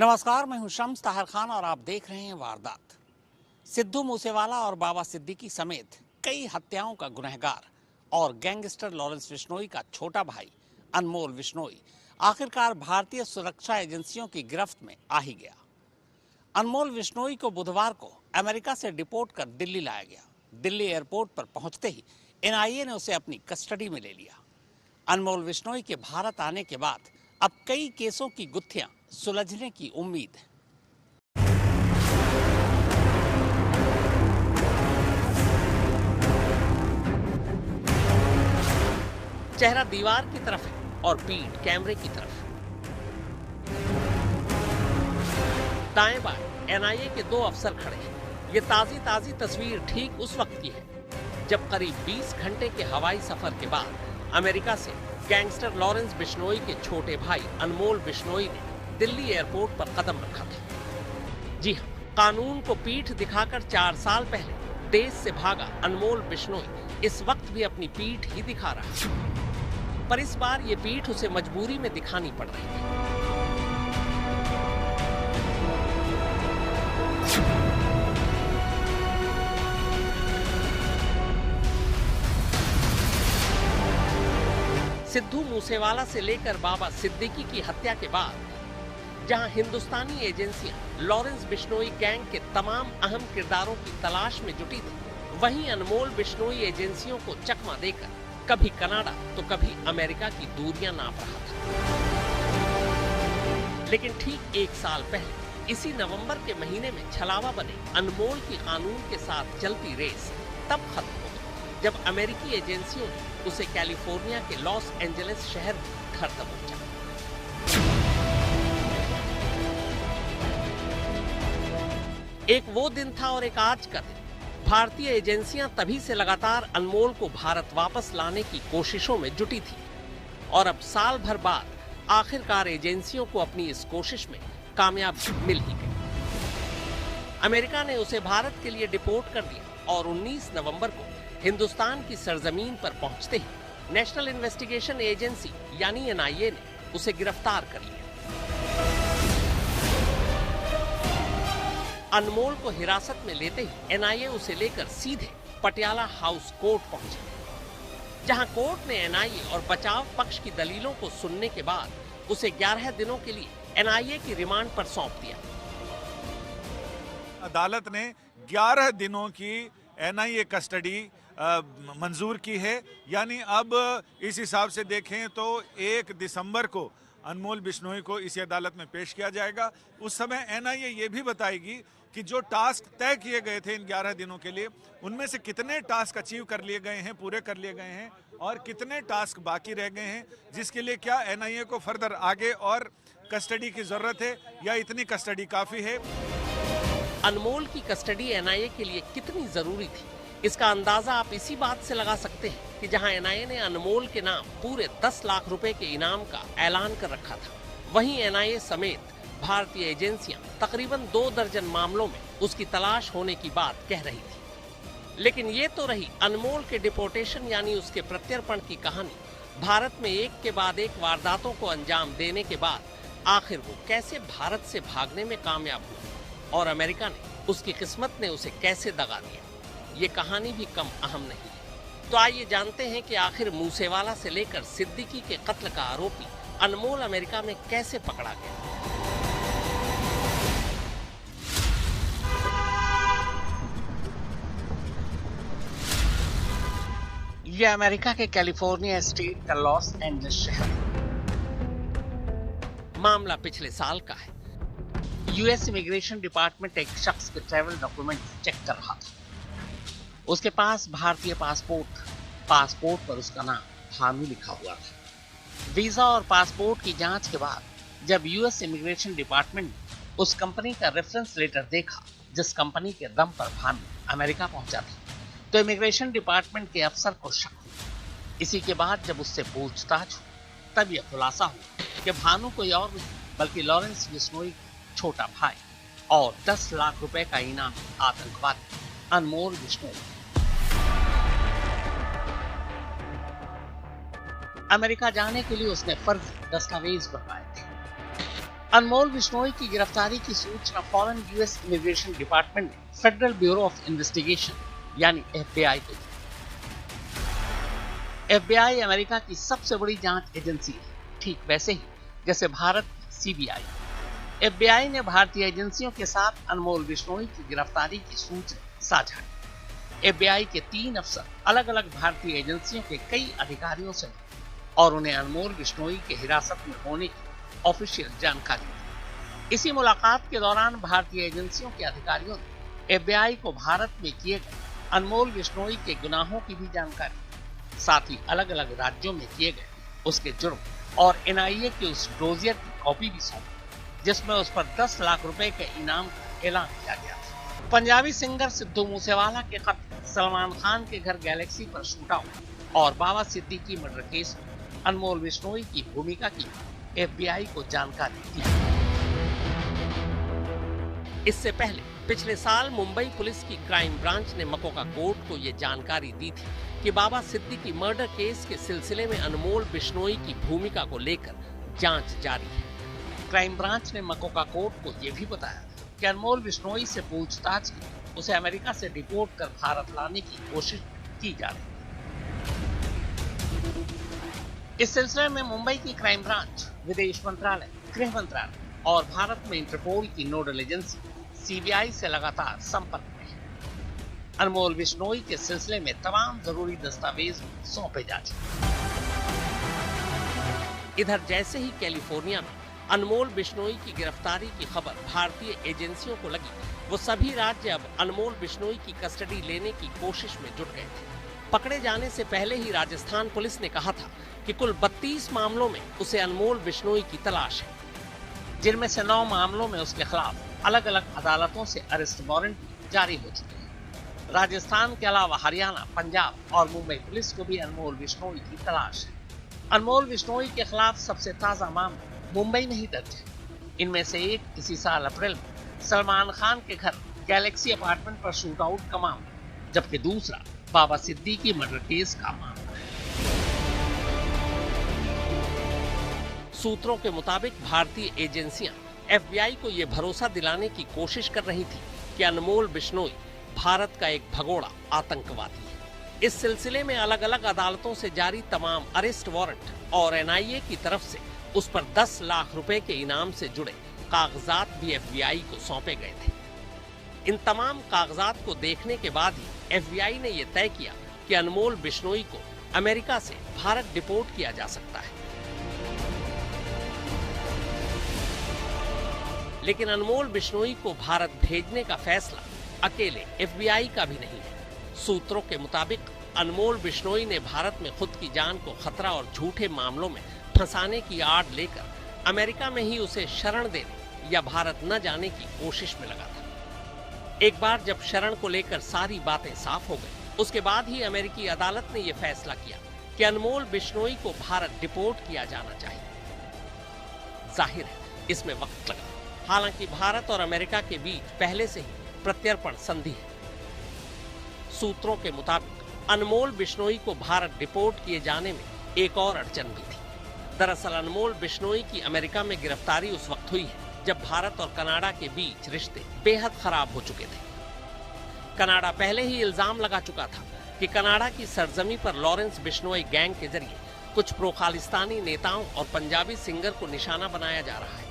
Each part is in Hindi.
नमस्कार, मैं हूं शम्स ताहिर खान और आप देख रहे हैं वारदात। सिद्धू मूसेवाला और बाबा सिद्दीकी समेत कई हत्याओं का गुनहगार और गैंगस्टर लॉरेंस बिश्नोई का छोटा भाई अनमोल बिश्नोई आखिरकार भारतीय सुरक्षा एजेंसियों की गिरफ्त में आ ही गया। अनमोल बिश्नोई को बुधवार को अमेरिका से डिपोर्ट कर दिल्ली लाया गया। दिल्ली एयरपोर्ट पर पहुंचते ही एनआईए ने उसे अपनी कस्टडी में ले लिया। अनमोल बिश्नोई के भारत आने के बाद अब कई केसों की गुत्थियां सुलझने की उम्मीद है। चेहरा दीवार की तरफ है और पीठ कैमरे की तरफ। दाएं बाएं एनआईए के दो अफसर खड़े हैं। ये ताजी तस्वीर ठीक उस वक्त की है जब करीब 20 घंटे के हवाई सफर के बाद अमेरिका से गैंगस्टर लॉरेंस बिश्नोई के छोटे भाई अनमोल बिश्नोई ने दिल्ली एयरपोर्ट पर कदम रखा था। जी हां, कानून को पीठ दिखाकर 4 साल पहले देश से भागा अनमोल बिश्नोई इस वक्त भी अपनी पीठ ही दिखा रहा है, पर इस बार ये पीठ उसे मजबूरी में दिखानी पड़ रही है। सिद्धू मूसेवाला से लेकर बाबा सिद्दीकी की हत्या के बाद जहां हिंदुस्तानी एजेंसियां लॉरेंस बिश्नोई गैंग के तमाम अहम किरदारों की तलाश में जुटी थी, वहीं अनमोल बिश्नोई एजेंसियों को चकमा देकर कभी कनाडा तो कभी अमेरिका की दूरियां नाप रहा था। लेकिन ठीक 1 साल पहले इसी नवंबर के महीने में छलावा बने अनमोल की कानून के साथ चलती रेस तब खत्म हो गई जब अमेरिकी एजेंसियों ने उसे कैलिफोर्निया के लॉस एंजलिस शहर में घर दबोचा। एक वो दिन था और एक आज का दिन। भारतीय एजेंसियां तभी से लगातार अनमोल को भारत वापस लाने की कोशिशों में जुटी थी और अब साल भर बाद आखिरकार एजेंसियों को अपनी इस कोशिश में कामयाबी मिल ही गई। अमेरिका ने उसे भारत के लिए डिपोर्ट कर दिया और 19 नवंबर को हिंदुस्तान की सरजमीन पर पहुंचते ही नेशनल इन्वेस्टिगेशन एजेंसी यानी एनआईए ने उसे गिरफ्तार कर लिया। अनमोल को हिरासत में लेते ही एनआईए उसे लेकर सीधे पटियाला हाउस कोर्ट पहुंचे, जहां कोर्ट ने एनआईए और बचाव पक्ष की दलीलों को सुनने के बाद उसे 11 दिनों के लिए एनआईए की रिमांड पर सौंप दिया। अदालत ने 11 दिनों की एनआईए कस्टडी मंजूर की है, यानी अब इस हिसाब से देखें तो 1 दिसंबर को अनमोल बिश्नोई को इसी अदालत में पेश किया जाएगा। उस समय एनआईए ये भी बताएगी कि जो टास्क तय किए गए थे इन 11 दिनों के लिए, उनमें से कितने टास्क अचीव कर लिए गए हैं, पूरे कर लिए गए हैं और कितने टास्क बाकी रह गए हैं, जिसके लिए क्या एनआईए को फर्दर आगे और कस्टडी की जरूरत है या इतनी कस्टडी काफी है। अनमोल की कस्टडी एनआईए के लिए कितनी जरूरी थी, इसका अंदाजा आप इसी बात से लगा सकते हैं कि जहां एनआईए ने अनमोल के नाम पूरे 10 लाख रुपए के इनाम का ऐलान कर रखा था, वहीं एनआईए समेत भारतीय एजेंसियां तकरीबन 2 दर्जन मामलों में उसकी तलाश होने की बात कह रही थी। लेकिन ये तो रही अनमोल के डिपोर्टेशन यानी उसके प्रत्यर्पण की कहानी। भारत में एक के बाद एक वारदातों को अंजाम देने के बाद आखिर वो कैसे भारत से भागने में कामयाब हुआ और अमेरिका ने उसकी किस्मत ने उसे कैसे दगा दिया, ये कहानी भी कम अहम नहीं है। तो आइए जानते हैं कि आखिर मूसेवाला से लेकर सिद्दीकी के कत्ल का आरोपी अनमोल अमेरिका में कैसे पकड़ा गया। यह अमेरिका के कैलिफोर्निया स्टेट का लॉस एंजलिस शहर है। मामला पिछले साल का है। यूएस इमिग्रेशन डिपार्टमेंट एक शख्स के ट्रैवल डॉक्यूमेंट चेक कर रहा था। उसके पास भारतीय पासपोर्ट था। पासपोर्ट पर उसका नाम हामी लिखा हुआ था। वीजा और पासपोर्ट की जांच के बाद जब यूएस इमिग्रेशन डिपार्टमेंट ने उस कंपनी का रेफरेंस लेटर देखा जिस कंपनी के दम पर हामी अमेरिका पहुंचा था, तो इमिग्रेशन डिपार्टमेंट के अफसर को शक हुआ। इसी के बाद जब उससे पूछताछ हुई तब यह खुलासा हुआ कि भानु कोई और नहीं बल्कि लॉरेंस बिश्नोई छोटा भाई और 10 लाख रुपए का इनाम आतंकवादी अनमोल बिश्नोई। अमेरिका जाने के लिए उसने फर्जी दस्तावेज बनवाए थे। अनमोल बिश्नोई की गिरफ्तारी की सूचना फौरन यूएस इमिग्रेशन डिपार्टमेंट ने फेडरल ब्यूरो ऑफ इन्वेस्टिगेशन यानी एफबीआई को दी। एफबीआई अमेरिका की सबसे बड़ी जांच एजेंसी है, ठीक वैसे ही जैसे भारत की सीबीआई। एफबीआई ने भारतीय एजेंसियों के साथ अनमोल बिश्नोई की गिरफ्तारी की सूचना साझा की। एफबीआई के 3 अफसर अलग अलग भारतीय एजेंसियों के कई अधिकारियों से मिले और उन्हें अनमोल बिश्नोई के हिरासत में होने की ऑफिशियल जानकारी दी। इसी मुलाकात के दौरान भारतीय एजेंसियों के अधिकारियों ने एफबीआई को भारत में किए गए अनमोल बिश्नोई के गुनाहों की भी जानकारी दी, साथ ही अलग अलग राज्यों में किए गए उसके जुर्म और एनआईए के उस डोजियर की कॉपी भी सौंपी जिसमें उस पर 10 लाख रुपए के इनाम का ऐलान किया गया था। पंजाबी सिंगर सिद्धू मूसेवाला के खत, सलमान खान के घर गैलेक्सी पर शूट आउट और बाबा सिद्दीकी मर्डर केस में अनमोल बिश्नोई की भूमिका की एफबीआई को जानकारी दी। इससे पहले पिछले साल मुंबई पुलिस की क्राइम ब्रांच ने मकोका कोर्ट को यह जानकारी दी थी कि बाबा सिद्दीकी मर्डर केस के सिलसिले में अनमोल बिश्नोई की भूमिका को लेकर जांच जारी है। क्राइम ब्रांच ने मकोका कोर्ट को यह भी बताया कि अनमोल बिश्नोई से पूछताछ की उसे अमेरिका से डिपोर्ट कर भारत लाने की कोशिश की जा रही है। इस सिलसिले में मुंबई की क्राइम ब्रांच, विदेश मंत्रालय, गृह मंत्रालय और भारत में इंटरपोल की नोडल एजेंसी सीबीआई से लगातार संपर्क में है। अनमोल बिश्नोई के सिलसिले में तमाम जरूरी दस्तावेज सौंपे जा चुके हैं। इधर जैसे ही कैलिफोर्निया में अनमोल बिश्नोई की गिरफ्तारी की खबर भारतीय एजेंसियों को लगी, वो सभी राज्य अब अनमोल बिश्नोई की कस्टडी लेने की कोशिश में जुट गए थे। पकड़े जाने से पहले ही राजस्थान पुलिस ने कहा था कि कुल 32 मामलों में उसे अनमोल बिश्नोई की तलाश है, जिनमें से 9 मामलों में उसके खिलाफ अलग अलग अदालतों से अरेस्ट वारंट जारी हो चुके हैं। राजस्थान के अलावा हरियाणा, पंजाब और मुंबई पुलिस को भी अनमोल बिश्नोई की तलाश है। अनमोल बिश्नोई के खिलाफ सबसे ताजा मामला मुंबई में ही दर्ज है। इनमें से एक इसी साल अप्रैल में सलमान खान के घर गैलेक्सी अपार्टमेंट पर शूट आउट का मामला, जबकि दूसरा बाबा सिद्दीकी मर्डर केस का मामला है। सूत्रों के मुताबिक भारतीय एजेंसियां एफबीआई को यह भरोसा दिलाने की कोशिश कर रही थी कि अनमोल बिश्नोई भारत का एक भगोड़ा आतंकवादी है। इस सिलसिले में अलग अलग अदालतों से जारी तमाम अरेस्ट वारंट और एनआईए की तरफ से उस पर 10 लाख रुपए के इनाम से जुड़े कागजात भी एफबीआई को सौंपे गए थे। इन तमाम कागजात को देखने के बाद ही एफबीआई ने यह तय किया कि अनमोल बिश्नोई को अमेरिका से भारत डिपोर्ट किया जा सकता है। लेकिन अनमोल बिश्नोई को भारत भेजने का फैसला अकेले एफबीआई का भी नहीं है। सूत्रों के मुताबिक अनमोल बिश्नोई ने भारत में खुद की जान को खतरा और झूठे मामलों में फंसाने की आड़ लेकर अमेरिका में ही उसे शरण देने या भारत न जाने की कोशिश में लगा था। एक बार जब शरण को लेकर सारी बातें साफ हो गई, उसके बाद ही अमेरिकी अदालत ने यह फैसला किया कि अनमोल बिश्नोई को भारत डिपोर्ट किया जाना चाहिए। जाहिर है इसमें वक्त लगा। हालांकि भारत और अमेरिका के बीच पहले से ही प्रत्यर्पण संधि है। सूत्रों के मुताबिक अनमोल बिश्नोई को भारत डिपोर्ट किए जाने में एक और अड़चन भी थी। दरअसल अनमोल बिश्नोई की अमेरिका में गिरफ्तारी उस वक्त हुई है जब भारत और कनाडा के बीच रिश्ते बेहद खराब हो चुके थे। कनाडा पहले ही इल्जाम लगा चुका था कि कनाडा की सरजमी पर लॉरेंस बिश्नोई गैंग के जरिए कुछ प्रो खालिस्तानी नेताओं और पंजाबी सिंगर को निशाना बनाया जा रहा है।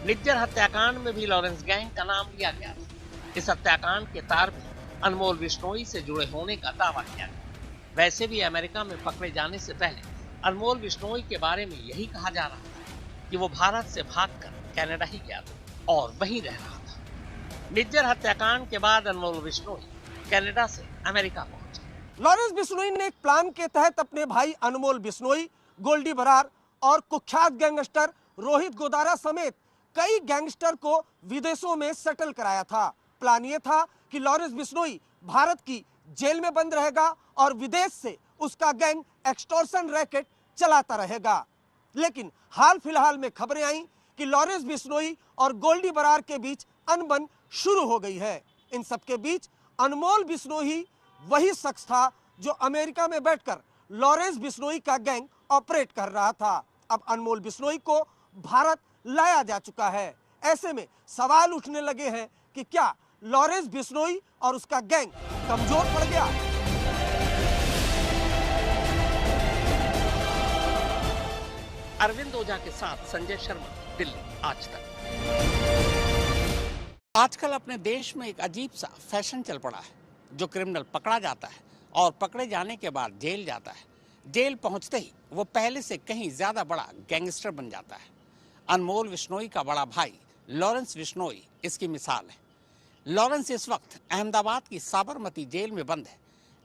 निज्जर हत्याकांड में भी लॉरेंस गैंग का नाम लिया गया था। इस हत्याकांड के तार भी अनमोल बिश्नोई से जुड़े होने का दावा किया गया। वैसे भी अमेरिका में पकड़े जाने से पहले अनमोल बिश्नोई के बारे में यही कहा जा रहा था कि वो भारत से भागकर कनाडा ही गया था और वहीं रह रहा था। निज्जर हत्याकांड के बाद अनमोल बिश्नोई कनाडा से अमेरिका पहुंचे। लॉरेंस बिश्नोई ने एक प्लान के तहत अपने भाई अनमोल बिश्नोई, गोल्डी बरार और कुख्यात गैंगस्टर रोहित गोदारा समेत कई गैंगस्टर को विदेशों में सेटल कराया था। प्लान ये था कि लॉरेंस बिश्नोई भारत की जेल में बंद रहेगा और विदेश से उसका गैंग एक्सटॉर्शन रैकेट चलाता रहेगा। लेकिन हाल फिलहाल में खबरें आई कि लॉरेंस बिश्नोई और गोल्डी बरार के बीच अनबन शुरू हो गई है। इन सबके बीच अनमोल बिश्नोई वही शख्स था जो अमेरिका में बैठकर लॉरेंस बिश्नोई का गैंग ऑपरेट कर रहा था। अब अनमोल बिश्नोई को भारत लाया जा चुका है। ऐसे में सवाल उठने लगे हैं कि क्या लॉरेंस बिश्नोई और उसका गैंग कमजोर पड़ गया? अरविंद ओझा के साथ संजय शर्मा, दिल्ली, आज तक। आजकल अपने देश में एक अजीब सा फैशन चल पड़ा है। जो क्रिमिनल पकड़ा जाता है और पकड़े जाने के बाद जेल जाता है, जेल पहुंचते ही वो पहले से कहीं ज्यादा बड़ा गैंगस्टर बन जाता है। अनमोल बिश्नोई का बड़ा भाई लॉरेंस बिश्नोई इसकी मिसाल है। लॉरेंस इस वक्त अहमदाबाद की साबरमती जेल में बंद है,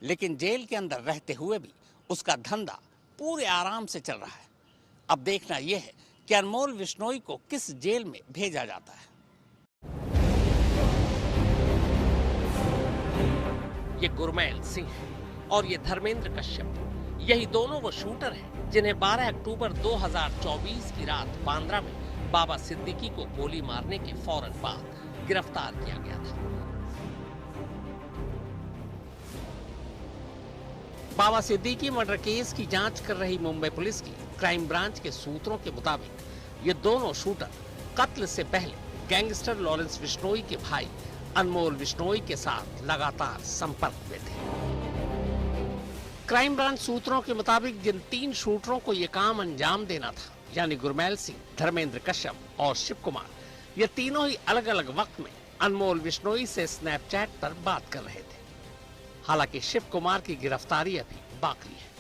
लेकिन जेल के अंदर रहते हुए भी उसका धंधा पूरे आराम से चल रहा है। अब देखना यह है कि अनमोल बिश्नोई को किस जेल में भेजा जाता है। ये गुरमैल सिंह है और ये धर्मेंद्र कश्यप। यही दोनों वो शूटर हैं जिन्हें 12 अक्टूबर 2024 की रात बांद्रा में बाबा सिद्दीकी को गोली मारने के फौरन बाद गिरफ्तार किया गया था। बाबा सिद्दीकी मर्डर केस की जांच कर रही मुंबई पुलिस की क्राइम ब्रांच के सूत्रों के मुताबिक ये दोनों शूटर कत्ल से पहले गैंगस्टर लॉरेंस बिश्नोई के भाई अनमोल बिश्नोई के साथ लगातार संपर्क में थे। क्राइम ब्रांच सूत्रों के मुताबिक जिन 3 शूटरों को यह काम अंजाम देना था, यानी गुरमैल सिंह, धर्मेंद्र कश्यप और शिव कुमार, ये तीनों ही अलग अलग वक्त में अनमोल बिश्नोई से स्नैपचैट पर बात कर रहे थे। हालांकि शिव कुमार की गिरफ्तारी अभी बाकी है।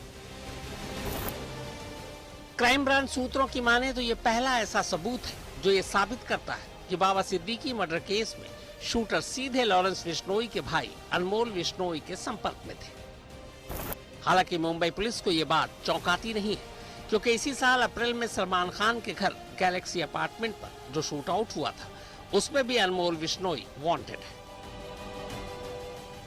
क्राइम ब्रांच सूत्रों की माने तो ये पहला ऐसा सबूत है जो ये साबित करता है कि बाबा सिद्दीकी मर्डर केस में शूटर सीधे लॉरेंस बिश्नोई के भाई अनमोल बिश्नोई के संपर्क में थे। हालांकि मुंबई पुलिस को ये बात चौंकाती नहीं है, क्योंकि इसी साल अप्रैल में सलमान खान के घर गैलेक्सी अपार्टमेंट पर जो शूट आउट हुआ था, उसमें भी अनमोल बिश्नोई वांटेड है।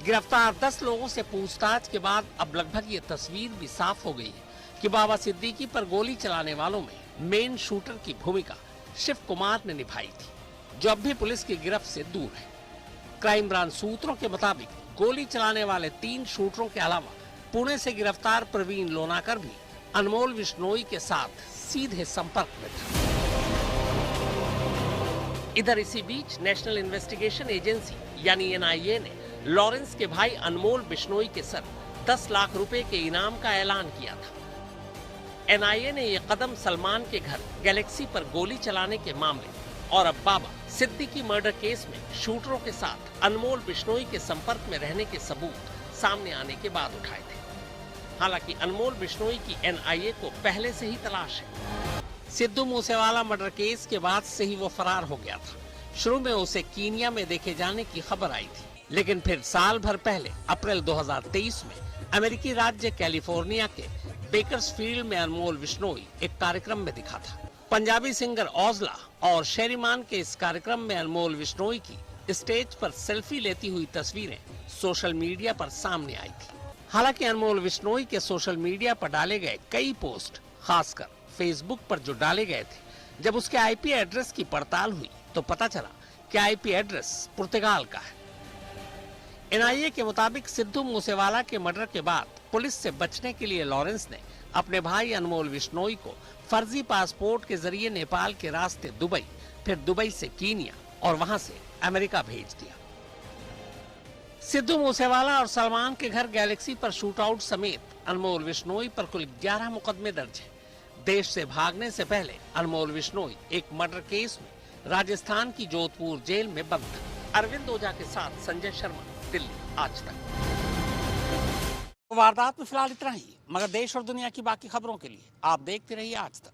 गिरफ्तार 10 लोगों से पूछताछ के बाद अब लगभग ये तस्वीर भी साफ हो गई है कि बाबा सिद्दीकी पर गोली चलाने वालों में मेन शूटर की भूमिका शिव कुमार ने निभाई थी, जो अब भी पुलिस की गिरफ्त से दूर है। क्राइम ब्रांच सूत्रों के मुताबिक गोली चलाने वाले 3 शूटरों के अलावा पुणे से गिरफ्तार प्रवीण लोनाकर भी अनमोल बिश्नोई के साथ सीधे संपर्क में था। इधर इसी बीच नेशनल इन्वेस्टिगेशन एजेंसी यानी NIA ने लॉरेंस के भाई अनमोल बिश्नोई के सर 10 लाख रुपए के इनाम का ऐलान किया था। NIA ने यह कदम सलमान के घर गैलेक्सी पर गोली चलाने के मामले और अब बाबा सिद्दीकी मर्डर केस में शूटरों के साथ अनमोल बिश्नोई के संपर्क में रहने के सबूत सामने आने के बाद उठाए थे। हालांकि अनमोल बिश्नोई की NIA को पहले से ही तलाश है। सिद्धू मूसेवाला मर्डर केस के बाद से ही वो फरार हो गया था। शुरू में उसे कीनिया में देखे जाने की खबर आई थी, लेकिन फिर साल भर पहले अप्रैल 2023 में अमेरिकी राज्य कैलिफोर्निया के बेकर्सफील्ड में अनमोल बिश्नोई एक कार्यक्रम में दिखा था। पंजाबी सिंगर औजला और शेरीमान के इस कार्यक्रम में अनमोल बिश्नोई की स्टेज पर सेल्फी लेती हुई तस्वीरें सोशल मीडिया पर सामने आई थी। हालांकि अनमोल बिश्नोई के सोशल मीडिया पर डाले गए कई पोस्ट, खासकर फेसबुक पर जो डाले गए थे, जब उसके IP एड्रेस की पड़ताल हुई तो पता चला कि IP एड्रेस पुर्तगाल का है। NIA के मुताबिक सिद्धू मूसेवाला के मर्डर के बाद पुलिस से बचने के लिए लॉरेंस ने अपने भाई अनमोल बिश्नोई को फर्जी पासपोर्ट के जरिए नेपाल के रास्ते दुबई, फिर दुबई से कीनिया और वहां से अमेरिका भेज दिया। सिद्धू मूसेवाला और सलमान के घर गैलेक्सी पर शूटआउट समेत अनमोल बिश्नोई पर कुल 11 मुकदमे दर्ज हैं। देश से भागने से पहले अनमोल बिश्नोई एक मर्डर केस में राजस्थान की जोधपुर जेल में बंद था। अरविंद ओझा के साथ संजय शर्मा, दिल्ली, आज तक। वारदात में फिलहाल इतना ही, मगर देश और दुनिया की बाकी खबरों के लिए आप देखते रहिए आज तक।